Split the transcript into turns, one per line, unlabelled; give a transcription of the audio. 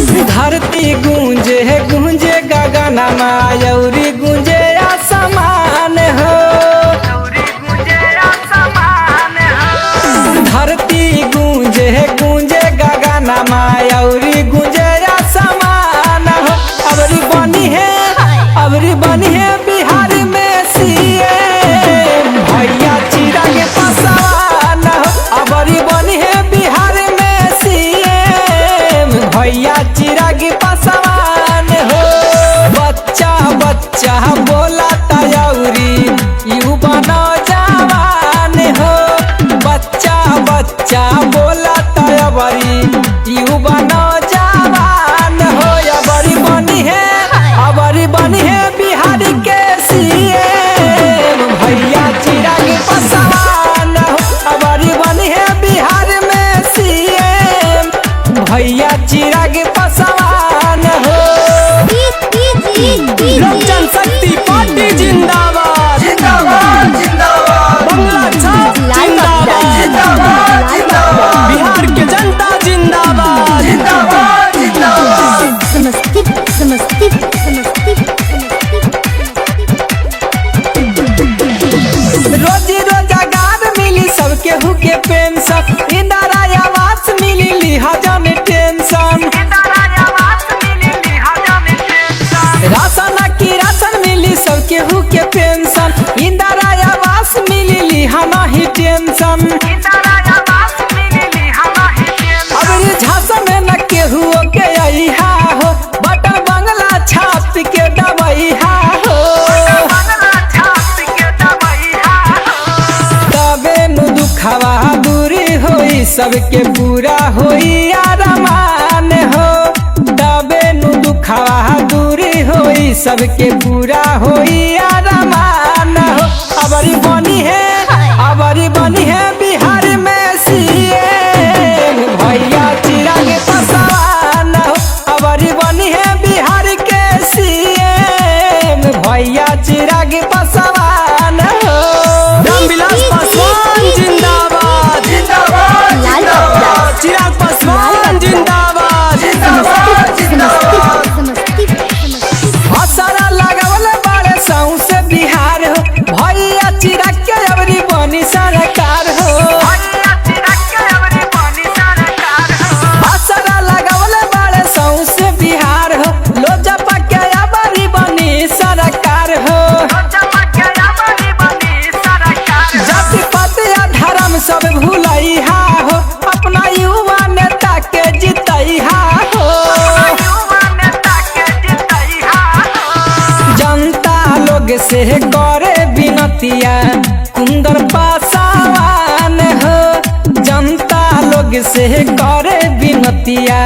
धरती गूंजे गूंजे गगन मायूरी गूंजे आसमान हो। धरती गूंजे गूंजे गगन मायूरी गूंजे आसमान हो। अबरी बनी है बिहार में सीएम भैया चिराग पासवान हो। अबरी बनी है बिहार में सीएम भैया चिराग पासवान हो। बच्चा बच्चा बोला तयौरी युवा नौजवान हो। बच्चा बच्चा बोला तयौरी युवा नौजवान हो। अबरी बनी है बिहार के सीएम भैया चिराग पासवान हो। अबरी बनी है बिहार में सीएम भैया चिराग पासवान हो। लोक जनशक्ति पार्टी जिंदाबाद जिंदाबाद जिंदाबाद। बंगला छाप जिंदाबाद जिंदाबाद। बिहार के जनता जिंदाबाद जिंदाबाद जिंदाबाद। समस्तीपुर रोजी रोजगार मिली सबके हुके पेंशन। इंदिरा आवास मिली लिहाजन टेंशन। राशन की राशन मिली सबके हुके पेंशन। इंदिरा आवास मिली लिहाना ही टेंशन। अबरी झांसा में न केहू के अइहा हो। बटन बंगला छाप के दबइहा हो। तबे नु दुखवा दूरी होई सबके पूरा होई अरमान हो। तबे नु दुखवा दूरी होई सबके पूरा होई अरमान हो। अबरी बनी है बिहार में सीएम भैया चिराग पासवान हो। अबरी बनी है बिहार के सीएम भैया चिराग पासवान हो। रामविलास पासवान जिंदाबाद जिंदाबाद जिंदाबाद। चिराग पासवान जिंदाबाद जिंदाबाद जिंदाबाद। असरा लगावल बारे सौंसे बिहार हो। भैया चिराग के अबरी बनी सरकार हो। असरा लगावल बारे सौंसे बिहार हो। लोजपा के अबरी बनी सरकार हो। जाति पाति या धर्म सब भूलइहा हो। अपना युवा नेता के जितइहा हो। जनता लोग से करे विनतिया कुंदर पासवान हो। जनता लोग से करे विनतिया